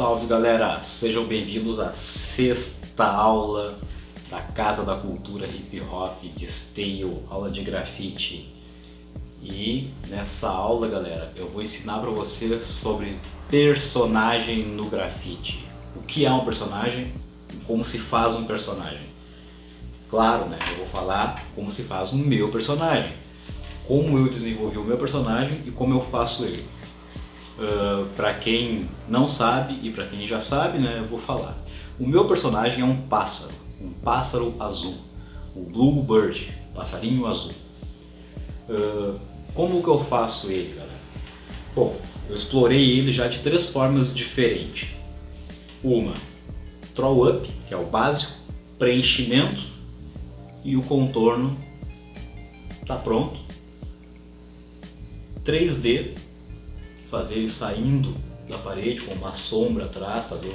salve galera! Sejam bem-vindos à sexta aula da Casa da Cultura Hip Hop de Stale, aula de grafite. E nessa aula, galera, eu vou ensinar para você sobre personagem no grafite. O que é um personagem e como se faz um personagem. Claro, né? Eu vou falar como se faz o meu personagem, como eu desenvolvi o meu personagem e como eu faço ele. Para quem não sabe e para quem já sabe, né, eu vou falar. O meu personagem é um pássaro azul, o Bluebird, passarinho azul. Como que eu faço ele, galera? Bom, eu explorei ele já de três formas diferentes. Uma, throw up, que é o básico, preenchimento e o contorno está pronto. 3D, fazer ele saindo da parede com uma sombra atrás, fazer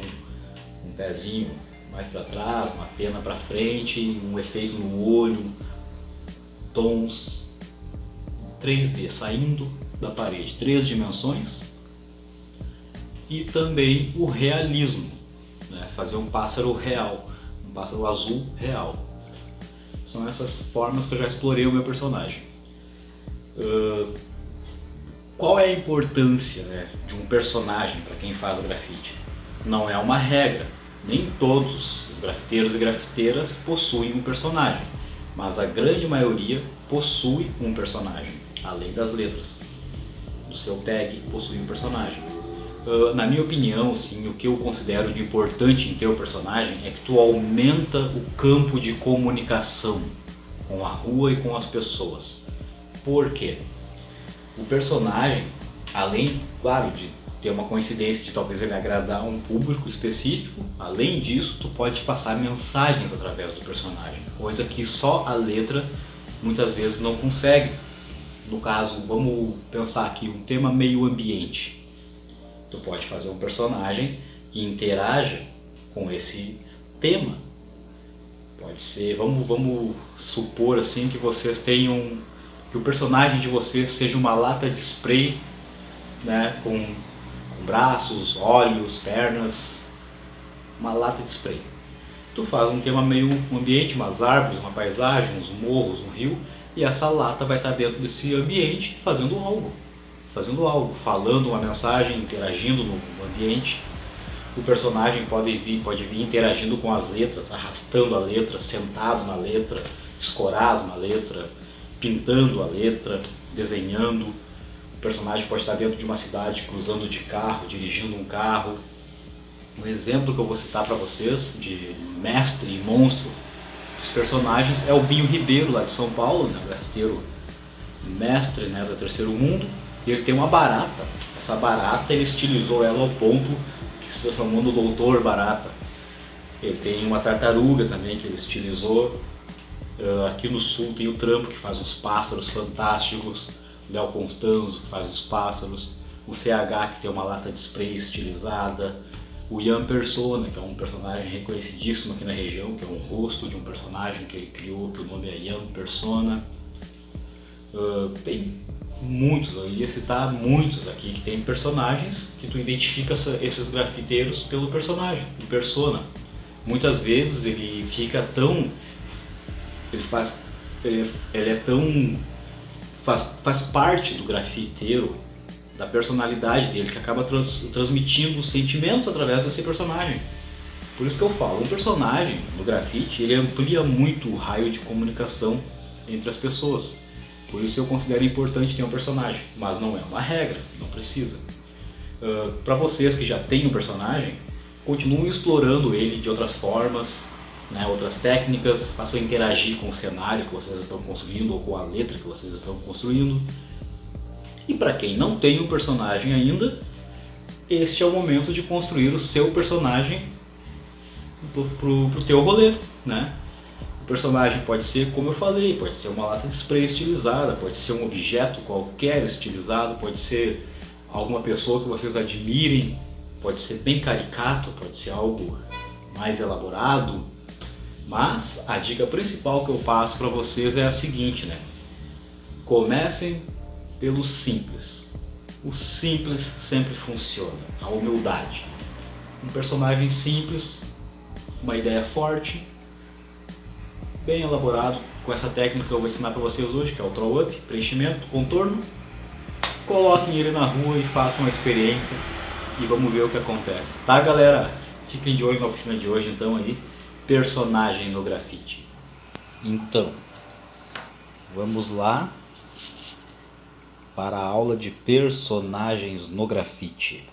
um pezinho mais para trás, uma pena para frente, um efeito no olho, tons 3D saindo da parede, 3 dimensões. E também o realismo, né? Fazer um pássaro real, um pássaro azul real. São essas formas que eu já explorei o meu personagem. Qual é a importância, né, de um personagem para quem faz grafite? Não é uma regra, nem todos os grafiteiros e grafiteiras possuem um personagem, mas a grande maioria possui um personagem, além das letras. Do seu tag possui um personagem. Na minha opinião, sim, o que eu considero de importante em teu personagem é que tu aumenta o campo de comunicação com a rua e com as pessoas. Por quê? O personagem, além, claro, de ter uma coincidência de talvez ele agradar um público específico, além disso, tu pode passar mensagens através do personagem, coisa que só a letra muitas vezes não consegue. No caso, vamos pensar aqui um tema meio ambiente. Tu pode fazer um personagem que interaja com esse tema. Pode ser, vamos supor assim que vocês tenham, que o personagem de vocês seja uma lata de spray, né, com braços, olhos, pernas, uma lata de spray. Tu faz um tema meio ambiente, umas árvores, uma paisagem, uns morros, um rio, e essa lata vai estar dentro desse ambiente fazendo algo, falando uma mensagem, interagindo no ambiente. O personagem pode vir interagindo com as letras, arrastando a letra, sentado na letra, escorado na letra, pintando a letra, desenhando. O personagem pode estar dentro de uma cidade, cruzando de carro, dirigindo um carro. Um exemplo que eu vou citar para vocês de mestre e monstro dos personagens é o Binho Ribeiro, lá de São Paulo, né, grafiteiro mestre, né, do terceiro mundo. E ele tem uma barata. Essa barata ele estilizou ela ao ponto que se transformou no Doutor Barata. Ele tem uma tartaruga também que ele estilizou. Aqui no sul tem o Trampo, que faz uns pássaros fantásticos, o Léo Constanzo, que faz uns pássaros, o CH, que tem uma lata de spray estilizada, o Ian Persona, que é um personagem reconhecidíssimo aqui na região, que é um rosto de um personagem que ele criou, que o nome é Ian Persona. Tem muitos, eu ia citar muitos aqui, que tem personagens que tu identifica esses grafiteiros pelo personagem, o persona. Muitas vezes ele fica tão... faz parte do grafiteiro, da personalidade dele, que acaba transmitindo sentimentos através desse personagem. Por isso que eu falo, um personagem no grafite, ele amplia muito o raio de comunicação entre as pessoas. Por isso eu considero importante ter um personagem, mas não é uma regra, não precisa. Para vocês que já têm um personagem, continuem explorando ele de outras formas, né, outras técnicas, façam interagir com o cenário que vocês estão construindo ou com a letra que vocês estão construindo. E para quem não tem um personagem ainda, este é o momento de construir o seu personagem pro teu rolê, né? O personagem pode ser, como eu falei, pode ser uma lata de spray estilizada, pode ser um objeto qualquer estilizado, pode ser alguma pessoa que vocês admirem, pode ser bem caricato, pode ser algo mais elaborado. Mas a dica principal que eu passo para vocês é a seguinte, né? Comecem pelo simples. O simples sempre funciona, a humildade. Um personagem simples, uma ideia forte, bem elaborado, com essa técnica que eu vou ensinar para vocês hoje, que é o Draw Up, preenchimento, contorno. Coloquem ele na rua e façam uma experiência e vamos ver o que acontece. Tá, galera? Fiquem de olho na oficina de hoje, então, aí, personagem no grafite. Então, vamos lá para a aula de personagens no grafite.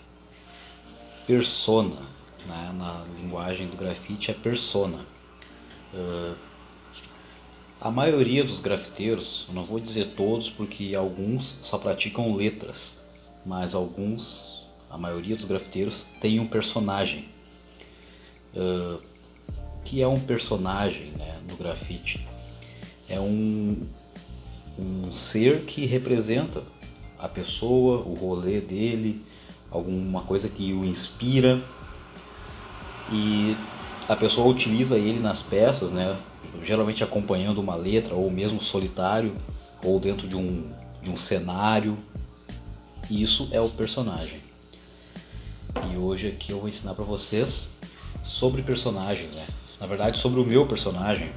Persona, né? Na linguagem do grafite é persona. A maioria dos grafiteiros, eu não vou dizer todos porque alguns só praticam letras, mas a maioria dos grafiteiros tem um personagem. Que é um personagem, né, no grafite? É um ser que representa a pessoa, o rolê dele, alguma coisa que o inspira, e a pessoa utiliza ele nas peças, né? Geralmente acompanhando uma letra, ou mesmo solitário, ou dentro de um cenário. E isso é o personagem. E hoje aqui eu vou ensinar para vocês sobre personagens, né? Na verdade, sobre o meu personagem.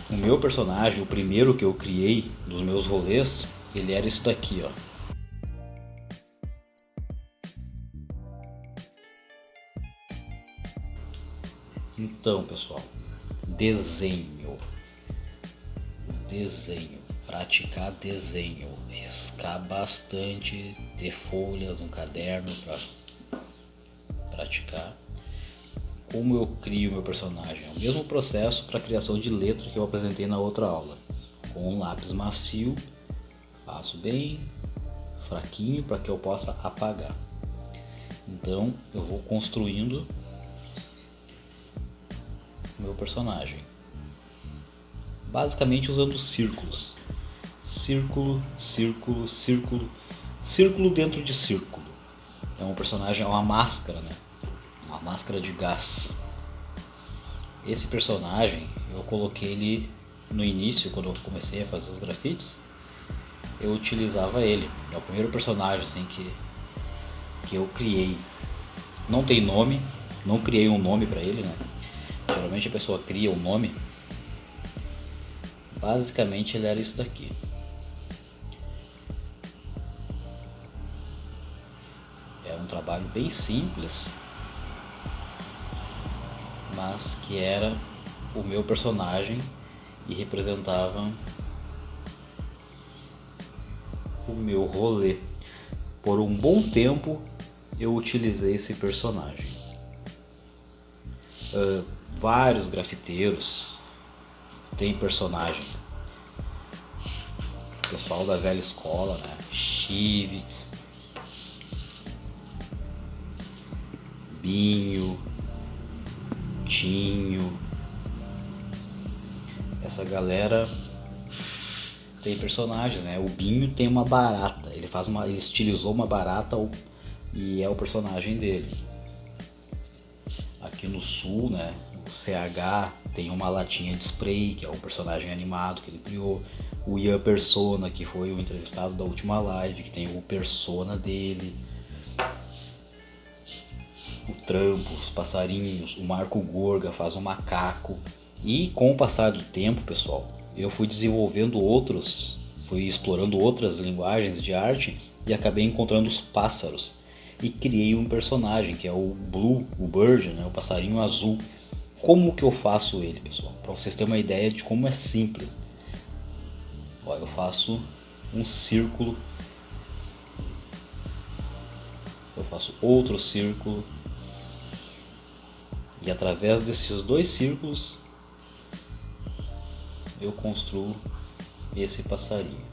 O meu personagem, o primeiro que eu criei dos meus rolês, ele era isso daqui, ó. Então, pessoal, desenho, praticar desenho, riscar bastante, ter folhas no caderno para praticar. Como eu crio meu personagem? É o mesmo processo para a criação de letra que eu apresentei na outra aula. Com um lápis macio, faço bem fraquinho para que eu possa apagar. Então eu vou construindo meu personagem, basicamente usando círculos, círculo, círculo, círculo, círculo dentro de círculo. É um personagem, é uma máscara, né? Uma máscara de gás. Esse personagem eu coloquei ele no início, quando eu comecei a fazer os grafites, eu utilizava ele. É o primeiro personagem assim, que eu criei. Não tem nome, não criei um nome para ele, né? Geralmente a pessoa cria um nome. Basicamente ele era isso daqui. É um trabalho bem simples, mas que era o meu personagem e representava o meu rolê. Por um bom tempo eu utilizei esse personagem. Vários grafiteiros têm personagem. O pessoal da velha escola, né? Chivix, Binho, Tinho. Essa galera tem personagens, né? O Binho tem uma barata. Ele estilizou uma barata e é o personagem dele. Aqui no sul, né? O CH tem uma latinha de spray, que é um personagem animado que ele criou. O Ian Persona, que foi o entrevistado da última live, que tem o persona dele. O Trampo, os passarinhos, o Marco Gorga faz um macaco. E com o passar do tempo, pessoal, eu fui desenvolvendo fui explorando outras linguagens de arte e acabei encontrando os pássaros. E criei um personagem que é o Blue, o Bird, né, o passarinho azul. Como que eu faço ele, pessoal? Para vocês terem uma ideia de como é simples. Ó, eu faço um círculo, eu faço outro círculo, e através desses dois círculos eu construo esse passarinho.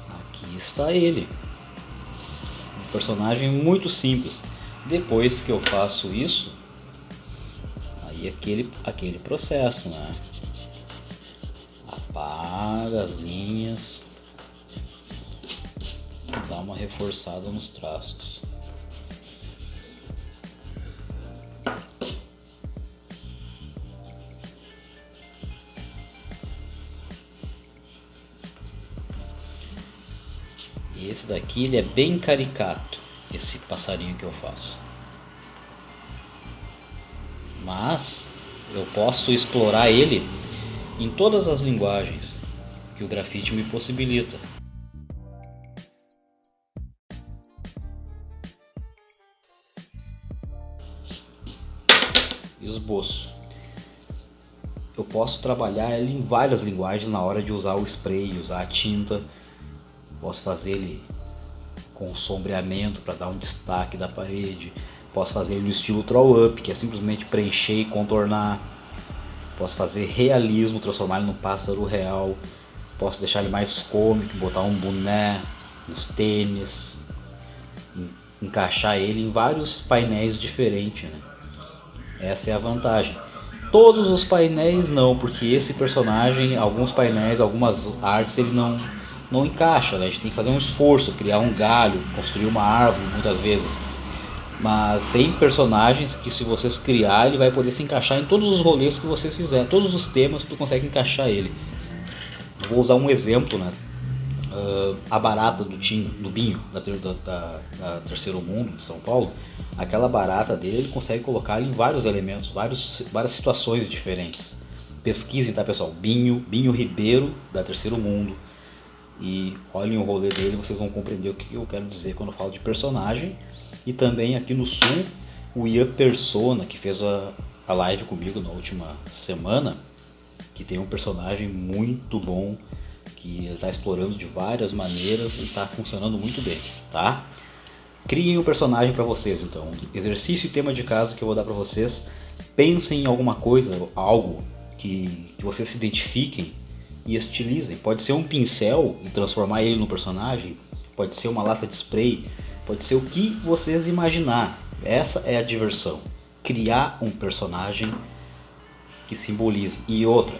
Aqui está ele. Um personagem muito simples. Depois que eu faço isso, aí aquele processo, né? Apaga as linhas e dá uma reforçada nos traços. Esse daqui ele é bem caricato, esse passarinho que eu faço. Mas eu posso explorar ele em todas as linguagens que o grafite me possibilita. Esboço. Eu posso trabalhar ele em várias linguagens na hora de usar o spray, usar a tinta. Posso fazer ele com sombreamento para dar um destaque da parede. Posso fazer ele no estilo throw up, que é simplesmente preencher e contornar. Posso fazer realismo, transformar ele num pássaro real. Posso deixar ele mais cômico, botar um boné, uns tênis, encaixar ele em vários painéis diferentes, né? Essa é a vantagem. Todos os painéis não, porque esse personagem, alguns painéis, algumas artes ele não encaixa, né? A gente tem que fazer um esforço, criar um galho, construir uma árvore muitas vezes. Mas tem personagens que se vocês criar, ele vai poder se encaixar em todos os rolês que vocês fizerem, todos os temas tu consegue encaixar ele. Vou usar um exemplo, né? A barata do Binho, da Terceiro Mundo de São Paulo, aquela barata dele, ele consegue colocar em vários elementos, várias situações diferentes. Pesquisem, tá, pessoal? Binho Ribeiro, da Terceiro Mundo. E olhem o rolê dele, vocês vão compreender o que eu quero dizer quando eu falo de personagem. E também aqui no sul, o Ian Persona, que fez a live comigo na última semana, que tem um personagem muito bom, que está explorando de várias maneiras e está funcionando muito bem, tá? Criem um personagem para vocês, então. Exercício e tema de casa que eu vou dar para vocês. Pensem em alguma coisa, algo que vocês se identifiquem e estilizem. Pode ser um pincel e transformar ele no personagem. Pode ser uma lata de spray. Pode ser o que vocês imaginar. Essa é a diversão. Criar um personagem que simbolize. E outra,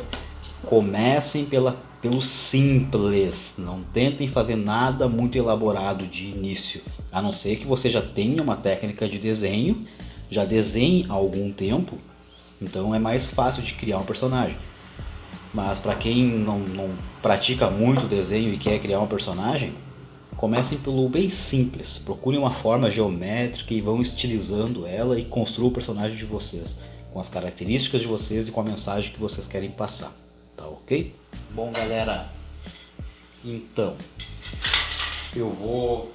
comecem pelo simples. Não tentem fazer nada muito elaborado de início. A não ser que você já tenha uma técnica de desenho, já desenhe há algum tempo. Então é mais fácil de criar um personagem. Mas para quem não pratica muito desenho e quer criar um personagem, comecem pelo bem simples. Procurem uma forma geométrica e vão estilizando ela e construam o personagem de vocês, com as características de vocês e com a mensagem que vocês querem passar. Tá ok? Bom, galera, então eu vou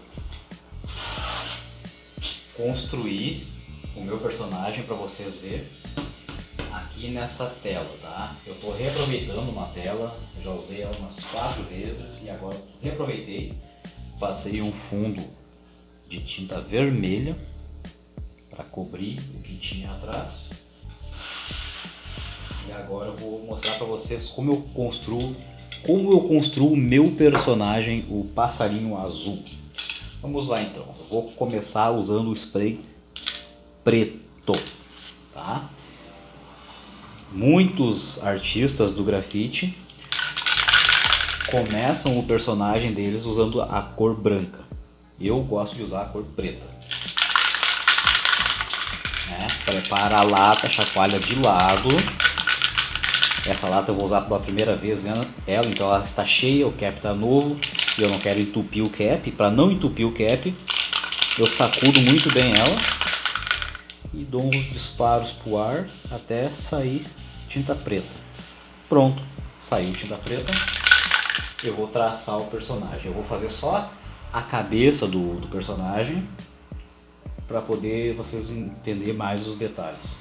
construir o meu personagem para vocês verem aqui nessa tela, tá? Eu estou reaproveitando uma tela, já usei ela umas 4 vezes e agora reaproveitei, passei um fundo de tinta vermelha para cobrir o que tinha atrás. E agora eu vou mostrar para vocês como eu construo o meu personagem, o passarinho azul. Vamos lá então. Eu vou começar usando o spray preto, tá? Muitos artistas do grafite começam o personagem deles usando a cor branca. Eu gosto de usar a cor preta. Prepara a lata, chacoalha de lado. Essa lata eu vou usar pela primeira vez ela, então ela está cheia, o cap está novo e eu não quero entupir o cap. Para não entupir o cap, eu sacudo muito bem ela e dou uns disparos pro ar até sair tinta preta. Pronto, saiu tinta preta. Eu vou traçar o personagem. Eu vou fazer só a cabeça do personagem para poder vocês entenderem mais os detalhes.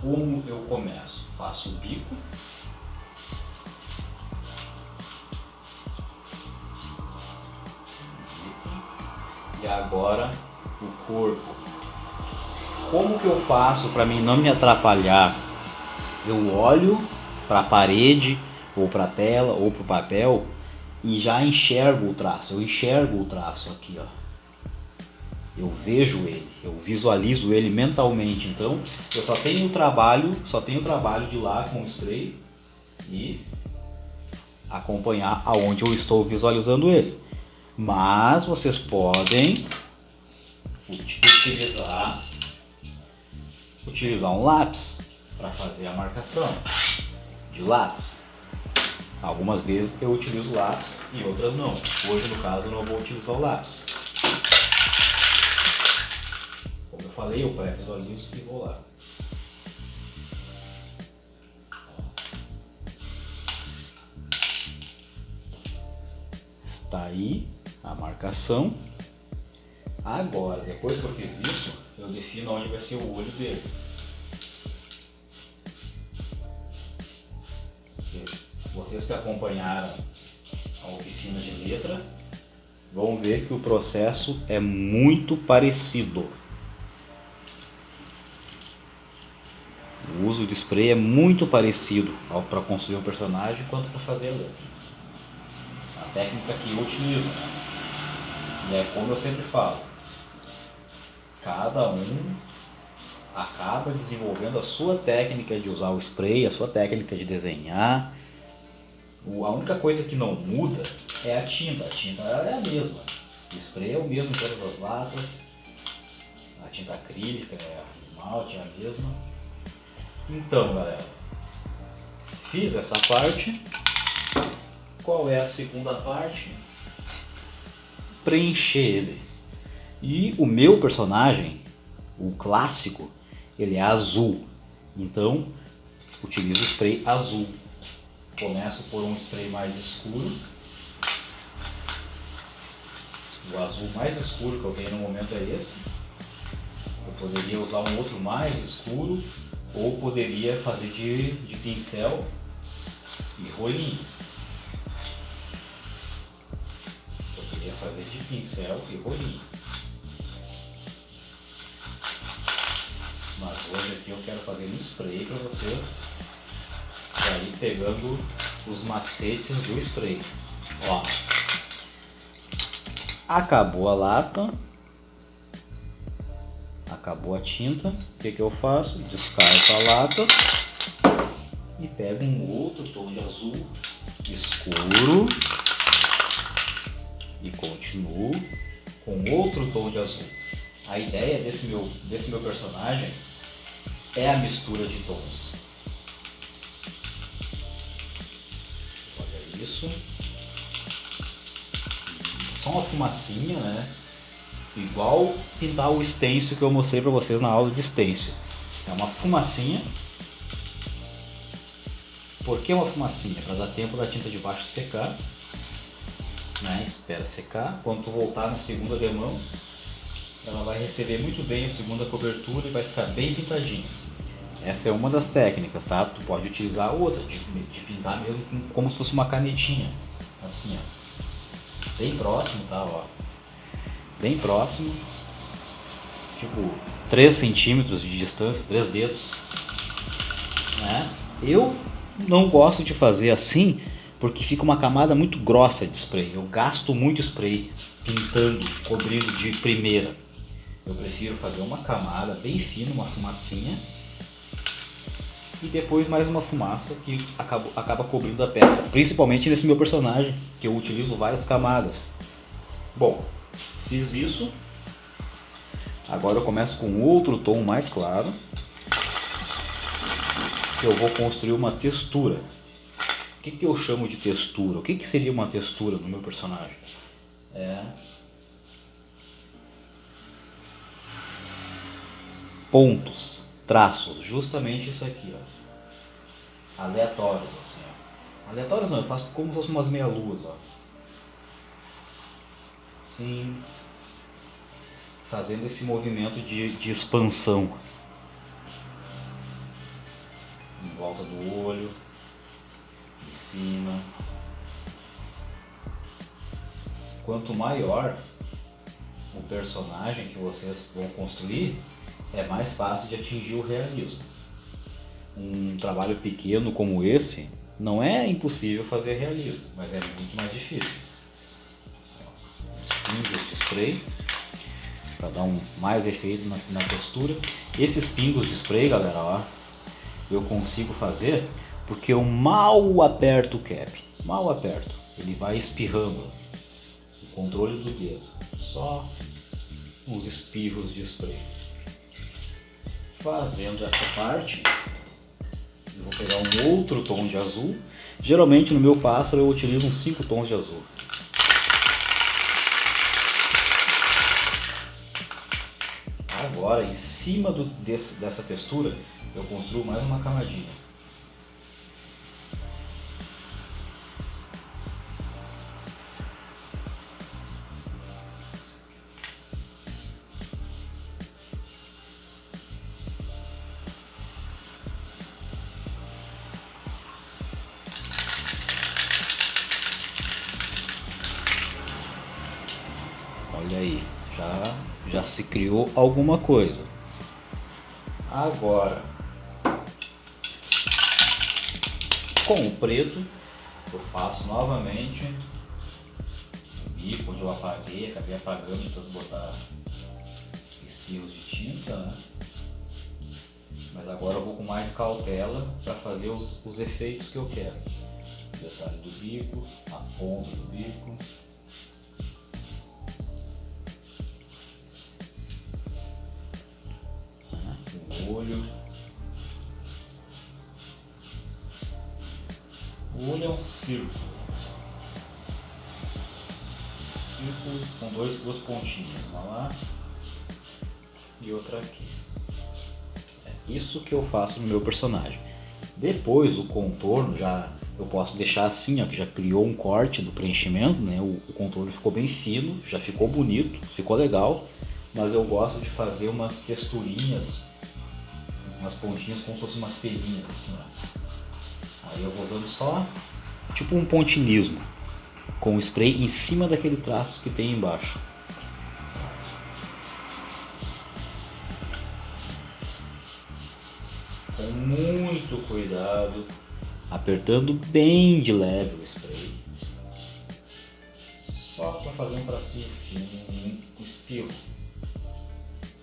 Como eu começo? Faço o bico. E agora o corpo. Como que eu faço para mim não me atrapalhar? Eu olho para a parede, ou para a tela, ou para o papel e já enxergo o traço. Eu enxergo o traço aqui, ó. Eu vejo ele, eu visualizo ele mentalmente. Então eu só tenho o trabalho de ir lá com o spray e acompanhar aonde eu estou visualizando ele. Mas vocês podem utilizar um lápis para fazer a marcação de lápis. Algumas vezes eu utilizo o lápis e outras não. Hoje, no caso, eu não vou utilizar o lápis. Como eu falei, eu pré-visualizo e vou lá. Está aí a marcação. Agora, depois que eu fiz isso, eu defino onde vai ser o olho dele. Vocês que acompanharam a oficina de letra vão ver que o processo é muito parecido. O uso de spray é muito parecido para construir um personagem quanto para fazer a letra. A técnica que eu utilizo, né? E é como eu sempre falo, cada um acaba desenvolvendo a sua técnica de usar o spray, a sua técnica de desenhar. A única coisa que não muda é a tinta. A tinta é a mesma. O spray é o mesmo em todas as latas. A tinta acrílica, a esmalte é a mesma. Então, galera, fiz essa parte. Qual é a segunda parte? Preencher ele. E o meu personagem, o clássico, ele é azul. Então, utilizo o spray azul. Começo por um spray mais escuro. O azul mais escuro que eu tenho no momento é esse. Eu poderia usar um outro mais escuro ou poderia fazer de pincel e rolinho. Eu poderia fazer de pincel e rolinho. Mas hoje aqui eu quero fazer um spray para vocês ir pegando os macetes do spray. Ó, acabou a lata, acabou a tinta. O que eu faço? Descarto a lata e pego um outro tom de azul escuro e continuo com outro tom de azul. A ideia desse meu personagem é a mistura de tons. Olha isso. Só uma fumacinha, né? Igual pintar o stencil que eu mostrei para vocês na aula de stencil. É uma fumacinha. Por que uma fumacinha? Para dar tempo da tinta de baixo secar. Né? Espera secar. Quando tu voltar na segunda demão, ela vai receber muito bem a segunda cobertura e vai ficar bem pintadinha. Essa é uma das técnicas, tá? Tu pode utilizar outra, de pintar mesmo como se fosse uma canetinha. Assim, ó. Bem próximo, tá? Ó. Bem próximo. Tipo, 3 centímetros de distância, 3 dedos. Né? Eu não gosto de fazer assim, porque fica uma camada muito grossa de spray. Eu gasto muito spray pintando, cobrindo de primeira. Eu prefiro fazer uma camada bem fina, uma fumacinha, e depois mais uma fumaça que acaba cobrindo a peça, principalmente nesse meu personagem, que eu utilizo várias camadas. Bom, fiz isso. Agora eu começo com outro tom mais claro, que eu vou construir uma textura. O que eu chamo de textura? O que seria uma textura no meu personagem? Pontos, traços, justamente isso aqui, ó. Aleatórios, assim, ó. Aleatórios não, eu faço como se fossem umas meia-luas, ó. Assim, fazendo esse movimento de expansão em volta do olho, em cima. Quanto maior o personagem que vocês vão construir, é mais fácil de atingir o realismo. Um trabalho pequeno como esse não é impossível fazer realismo, mas é muito mais difícil. Pingos de spray para dar mais efeito na textura. Esses pingos de spray, galera, ó, eu consigo fazer porque eu mal aperto o cap, mal aperto, ele vai espirrando. O controle do dedo, só uns espirros de spray. Fazendo essa parte, Eu vou pegar um outro tom de azul. Geralmente no meu pássaro eu utilizo uns 5 tons de azul. Agora, em cima dessa textura, eu construo mais uma camadinha. Olha aí, já se criou alguma coisa. Agora, com o preto, eu faço novamente o bico onde eu apaguei, acabei apagando de tanto botar espirros de tinta, né? Mas agora eu vou com mais cautela para fazer os efeitos que eu quero. O detalhe do bico, a ponta do bico. Olho. O olho é um círculo. Círculo com duas pontinhas, uma lá e outra aqui. É isso que eu faço no meu personagem. Depois o contorno eu posso deixar assim, ó, que já criou um corte do preenchimento, né? O contorno ficou bem fino, já ficou bonito, ficou legal, mas eu gosto de fazer umas texturinhas, umas pontinhas como se fossem umas pelinhas assim, ó. Aí eu vou usando só tipo um pontilismo com o spray em cima daquele traço que tem embaixo. Com muito cuidado, apertando bem de leve o spray, só para fazer um tracinho fino, um espirro.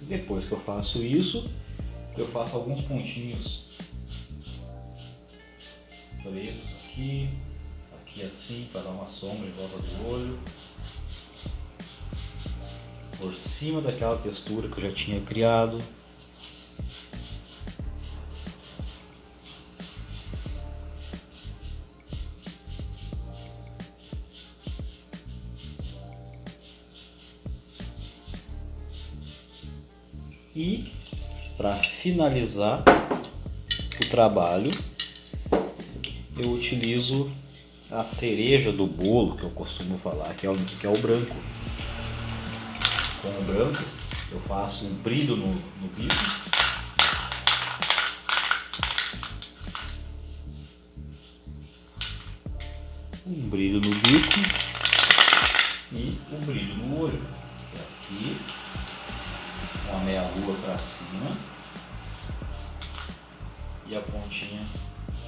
Depois que eu faço isso, eu faço alguns pontinhos pretos aqui assim, para dar uma sombra em volta do olho, por cima daquela textura que eu já tinha criado. E para finalizar o trabalho, eu utilizo a cereja do bolo que eu costumo falar, que é o branco. Com o branco eu faço um brilho no bico. Um brilho no bico e um brilho no olho. Aqui, uma meia lua para cima e a pontinha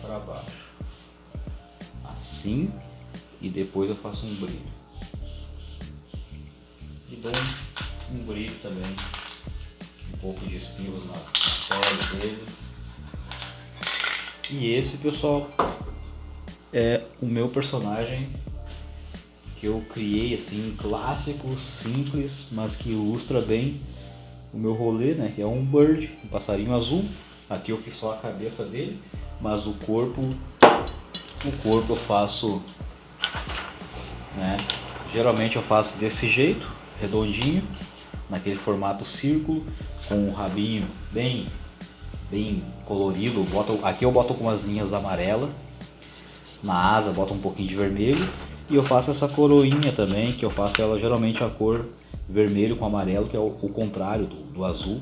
para baixo. Assim, e depois eu faço um brilho. E dou um brilho também, um pouco de espinhos na pele dele. E esse, pessoal, é o meu personagem que eu criei, assim, clássico, simples, mas que ilustra bem o meu rolê, né? Que é um bird, um passarinho azul. Aqui eu fiz só a cabeça dele, mas o corpo eu faço, né? Geralmente eu faço desse jeito, redondinho, naquele formato círculo, com o rabinho bem colorido. Aqui eu boto com umas linhas amarelas, na asa boto um pouquinho de vermelho, e eu faço essa coroinha também, que eu faço ela geralmente a cor vermelho com amarelo, que é o contrário do azul.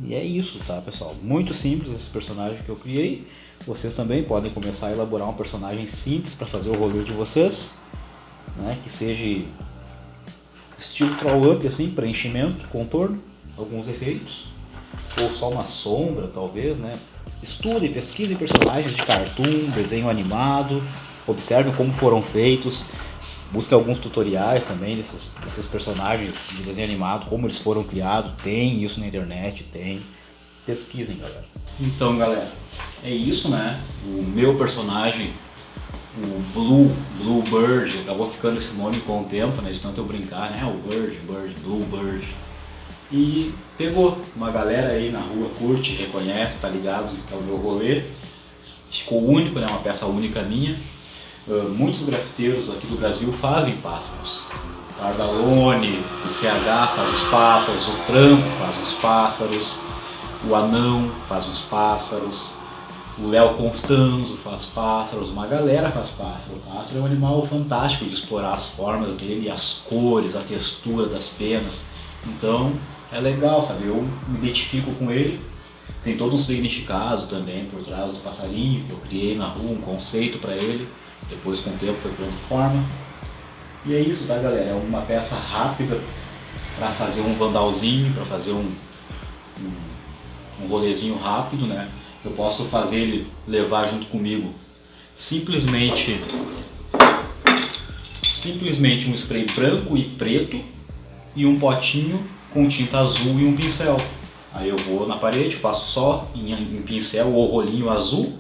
E é isso, tá, pessoal? Muito simples esse personagem que eu criei. Vocês também podem começar a elaborar um personagem simples para fazer o rolê de vocês, né? Que seja estilo throw up, assim, preenchimento, contorno, alguns efeitos, ou só uma sombra, talvez, né? Estudem, pesquisem personagens de cartoon, desenho animado, observem como foram feitos, busquem alguns tutoriais também desses personagens de desenho animado, como eles foram criados. Tem isso na internet, tem. Pesquisem, galera. Então, galera, é isso, né? O meu personagem, o Bluebird, acabou ficando esse nome com o tempo, né? De tanto eu brincar, né? O Bird, Bluebird. e pegou. Uma galera aí na rua curte, reconhece, tá ligado que é o meu rolê. Ficou único, né? Uma peça única minha. Muitos grafiteiros aqui do Brasil fazem pássaros. O Ardalone, o CH faz os pássaros, o Trampo faz os pássaros, o Anão faz os pássaros, o Léo Constanzo faz pássaros, uma galera faz pássaro. O pássaro é um animal fantástico de explorar as formas dele, as cores, a textura das penas. Então é legal, sabe? Eu me identifico com ele. Tem todo um significado também por trás do passarinho que eu criei na rua, um conceito para ele. Depois com o tempo foi criando forma. E é isso, tá, galera? É uma peça rápida para fazer um vandalzinho, para fazer um rolezinho rápido, né? Eu posso fazer ele levar junto comigo simplesmente um spray branco e preto e um potinho com tinta azul e um pincel. Aí eu vou na parede, faço só em pincel ou rolinho azul,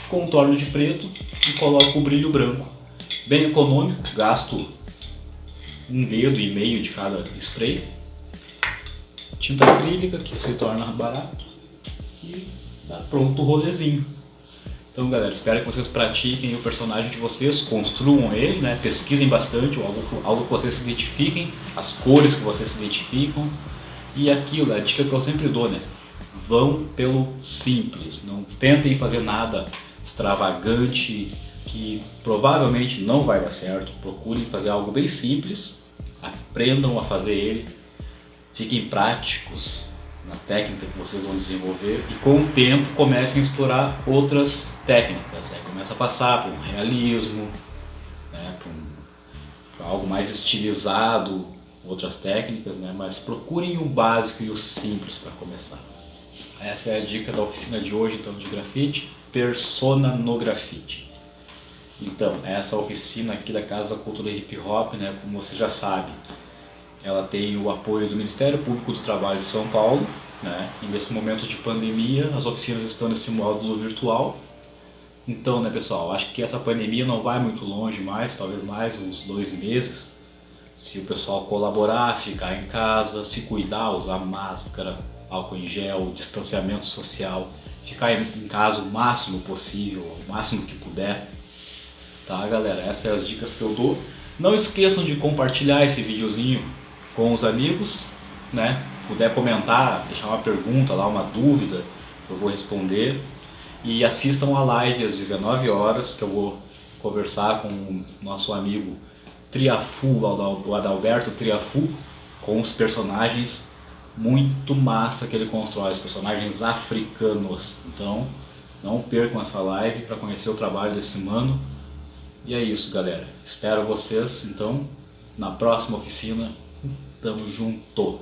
contorno de preto e coloco o brilho branco. Bem econômico, gasto 1,5 dedo de cada spray. Tinta acrílica, que se torna barato. E tá pronto o rolezinho. Então galera, espero que vocês pratiquem o personagem de vocês, construam ele, né? Pesquisem bastante, algo que vocês se identifiquem, as cores que vocês se identificam. E aquilo, a dica que eu sempre dou, né? Vão pelo simples, não tentem fazer nada extravagante, que provavelmente não vai dar certo. Procurem fazer algo bem simples, aprendam a fazer ele, fiquem práticos na técnica que vocês vão desenvolver e com o tempo comecem a explorar outras técnicas. Começa a passar por um realismo, né? Para algo mais estilizado, outras técnicas, né? Mas procurem o básico e o simples para começar. Essa é a dica da oficina de hoje, então, de grafite, Persona no Grafite. Então, essa oficina aqui da Casa da Cultura Hip Hop, né, como você já sabe, ela tem o apoio do Ministério Público do Trabalho de São Paulo, né, e nesse momento de pandemia as oficinas estão nesse módulo virtual. Então, né, pessoal, acho que essa pandemia não vai muito longe mais, talvez mais uns 2 meses, se o pessoal colaborar, ficar em casa, se cuidar, usar máscara, álcool em gel, distanciamento social, ficar em casa o máximo possível, o máximo que puder. Tá, galera, essas são as dicas que eu dou. Não esqueçam de compartilhar esse videozinho com os amigos, né? Se puder comentar, deixar uma pergunta lá, uma dúvida, eu vou responder. E assistam a live às 19 horas, que eu vou conversar com o nosso amigo Triafu, o Adalberto Triafu, com os personagens muito massa que ele constrói, os personagens africanos. Então, não percam essa live para conhecer o trabalho desse mano. E é isso, galera. Espero vocês, então, na próxima oficina. Tamo junto!